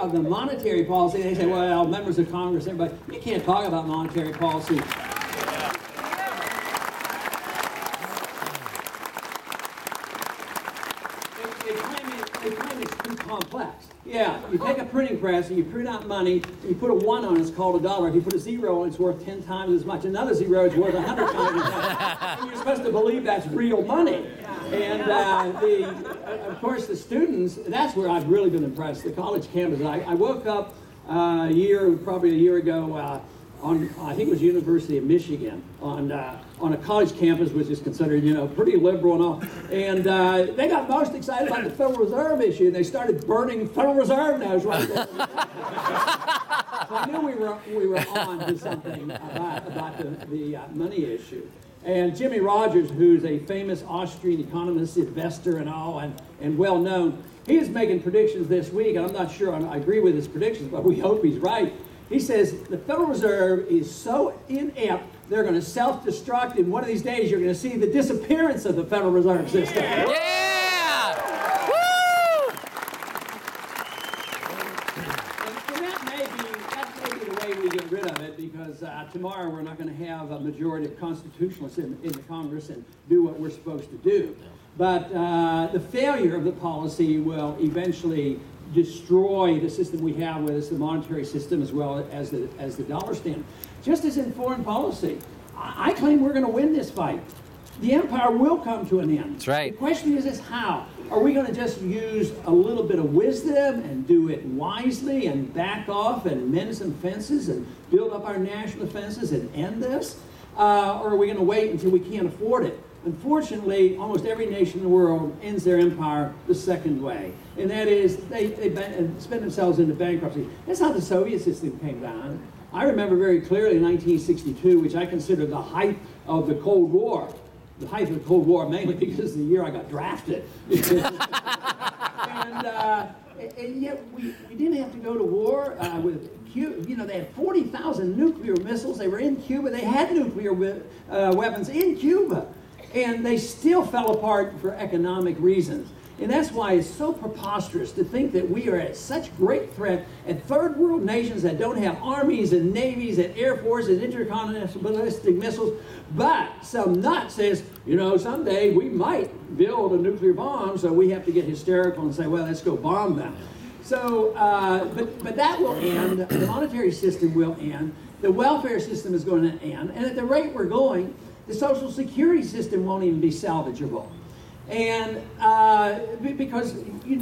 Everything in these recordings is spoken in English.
of the monetary policy, they say, well, members of Congress, everybody, you can't talk about monetary policy. They claim it's too complex. Yeah, you take a printing press and you print out money, and you put a 1 on it, it's called a dollar. If you put a 0 on it, it's worth 10 times as much. Another 0 is worth 100 times as much. And you're supposed to believe that's real money. And of course, the students, that's where I've really been impressed, the college campus. I woke up probably a year ago, on, I think it was University of Michigan, on a college campus, which is considered, pretty liberal and all. And they got most excited about the Federal Reserve issue, and they started burning Federal Reserve notes right there. So I knew we were on to something about the money issue. And Jimmy Rogers, who's a famous Austrian economist, investor and all, and well known, he is making predictions this week, and I'm not sure I agree with his predictions, but we hope he's right. He says the Federal Reserve is so inept, they're going to self-destruct, and one of these days you're going to see the disappearance of the Federal Reserve System. Yeah! Woo! And that may be the way we get rid of it, because tomorrow we're not going to have a majority of constitutionalists in the Congress and do what we're supposed to do. But the failure of the policy will eventually destroy the system we have with us, the monetary system, as well as the dollar standard. Just as in foreign policy, I claim we're going to win this fight. The empire will come to an end. That's right. The question is how? Are we going to just use a little bit of wisdom and do it wisely and back off and mend some fences and build up our national defenses and end this? Or are we going to wait until we can't afford it? Unfortunately, almost every nation in the world ends their empire the second way. And that is, they spend themselves into bankruptcy. That's how the Soviet system came down. I remember very clearly 1962, which I consider the height of the Cold War. The height of the Cold War, mainly because of the year I got drafted. And yet we didn't have to go to war with Cuba. They had 40,000 nuclear missiles. They were in Cuba. They had nuclear weapons in Cuba. And they still fell apart for economic reasons. And that's why it's so preposterous to think that we are at such great threat at third world nations that don't have armies and navies and air forces, intercontinental ballistic missiles. But some nut says, someday we might build a nuclear bomb, so we have to get hysterical and say, well, let's go bomb them. So, but that will end. The monetary system will end. The welfare system is going to end. And at the rate we're going, the Social Security system won't even be salvageable. And because,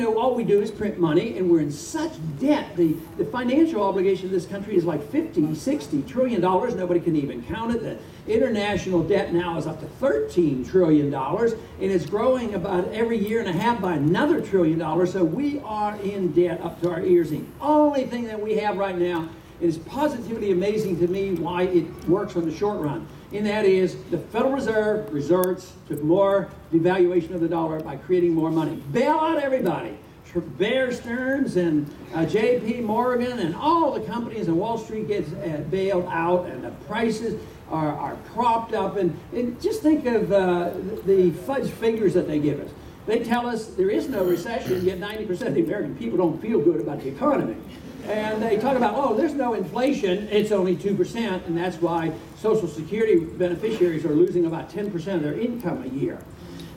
all we do is print money, and we're in such debt. The financial obligation of this country is like $50, $60 trillion. Nobody can even count it. The international debt now is up to $13 trillion, and it's growing about every year and a half by another $1 trillion. So we are in debt up to our ears. The only thing that we have right now is positively amazing to me why it works on the short run. And that is the Federal Reserve resorts to more devaluation of the dollar by creating more money. Bail out everybody. Bear Stearns and J.P. Morgan and all the companies in Wall Street gets bailed out, and the prices are propped up. And just think of the fudge figures that they give us. They tell us there is no recession, yet 90% of the American people don't feel good about the economy. And they talk about, there's no inflation, it's only 2%, and that's why Social Security beneficiaries are losing about 10% of their income a year.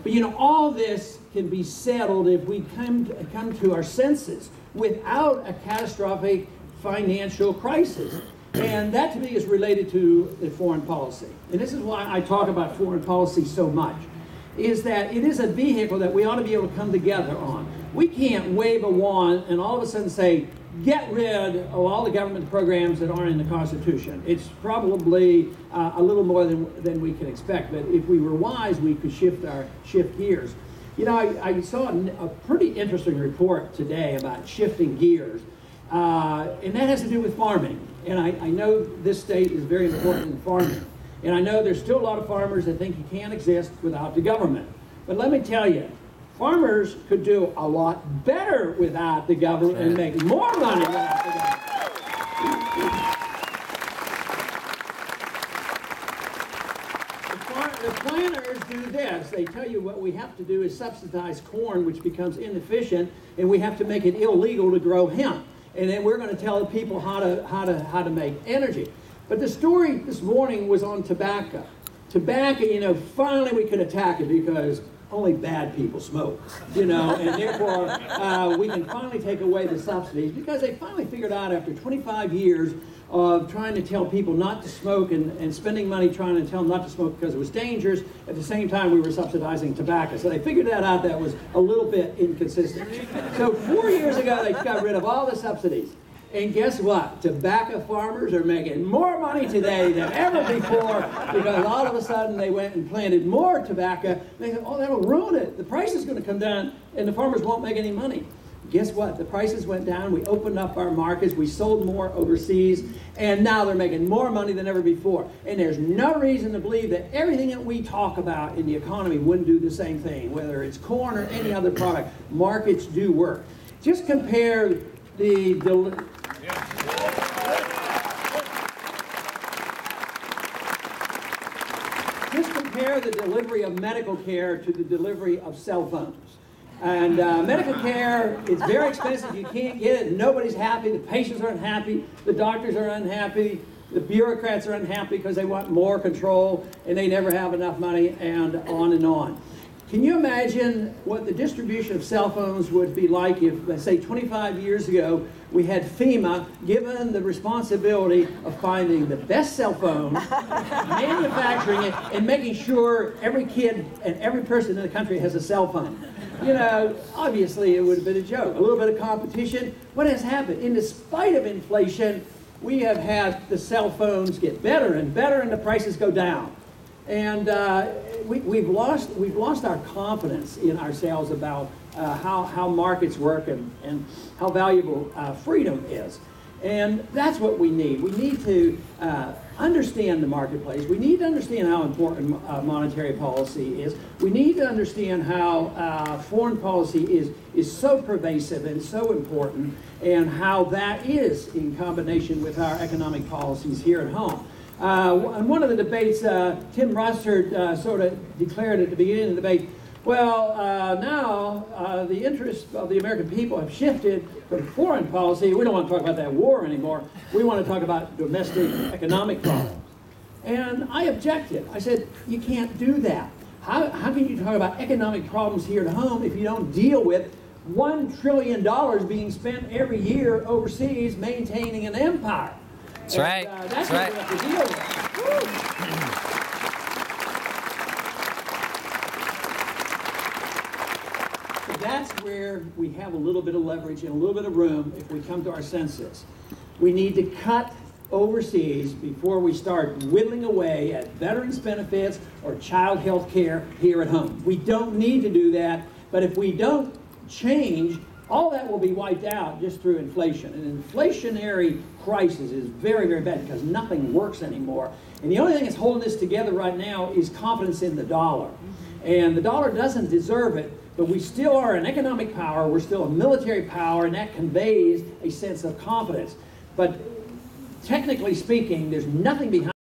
But all this can be settled if we come to our senses without a catastrophic financial crisis. And that to me is related to the foreign policy. And this is why I talk about foreign policy so much, is that it is a vehicle that we ought to be able to come together on. We can't wave a wand and all of a sudden say, get rid of all the government programs that aren't in the Constitution. It's probably a little more than we can expect, but if we were wise, we could shift gears. I saw a pretty interesting report today about shifting gears, and that has to do with farming. And I know this state is very important in farming, and I know there's still a lot of farmers that think you can't exist without the government. But let me tell you, farmers could do a lot better without the government and make more money without the government. The planters do this. They tell you what we have to do is subsidize corn, which becomes inefficient, and we have to make it illegal to grow hemp. and then we're going to tell the people how to make energy. But the story this morning was on tobacco. Tobacco, you know, finally we could attack it because only bad people smoke, you know, and therefore we can finally take away the subsidies because they finally figured out after 25 years of trying to tell people not to smoke and spending money trying to tell them not to smoke because it was dangerous. At the same time, we were subsidizing tobacco. So they figured that out. That was a little bit inconsistent. So 4 years ago, they got rid of all the subsidies. And guess what? Tobacco farmers are making more money today than ever before because all of a sudden they went and planted more tobacco. They said, oh, that'll ruin it. The price is going to come down and the farmers won't make any money. Guess what? The prices went down. We opened up our markets. We sold more overseas. And now they're making more money than ever before. And there's no reason to believe that everything that we talk about in the economy wouldn't do the same thing, whether it's corn or any other product. Markets do work. Just compare the delivery of medical care to the delivery of cell phones. And medical care is very expensive. You can't get it. Nobody's happy. The patients are unhappy. The doctors are unhappy. The bureaucrats are unhappy because they want more control and they never have enough money, and on and on. Can you imagine what the distribution of cell phones would be like if, let's say, 25 years ago, we had FEMA given the responsibility of finding the best cell phone, manufacturing it, and making sure every kid and every person in the country has a cell phone? You know, obviously it would have been a joke. A little bit of competition. What has happened? In spite of inflation, we have had the cell phones get better and better, and the prices go down. And we've lost our confidence in ourselves about how markets work and how valuable freedom is. And that's what we need. We need to understand the marketplace. We need to understand how important monetary policy is. We need to understand how foreign policy is so pervasive and so important, and how that is in combination with our economic policies here at home. In one of the debates, Tim Russert sort of declared at the beginning of the debate, well, now the interests of the American people have shifted from foreign policy. We don't want to talk about that war anymore. We want to talk about domestic economic problems. And I objected. I said, you can't do that. How can you talk about economic problems here at home if you don't deal with $1 trillion being spent every year overseas maintaining an empire? That's right. That's what we have to deal with. So that's where we have a little bit of leverage and a little bit of room if we come to our senses. We need to cut overseas before we start whittling away at veterans benefits or child health care here at home. We don't need to do that, but if we don't change, all that will be wiped out just through inflation. An inflationary crisis is very, very bad because nothing works anymore. And the only thing that's holding this together right now is confidence in the dollar. And the dollar doesn't deserve it, but we still are an economic power, we're still a military power, and that conveys a sense of confidence. But technically speaking, there's nothing behind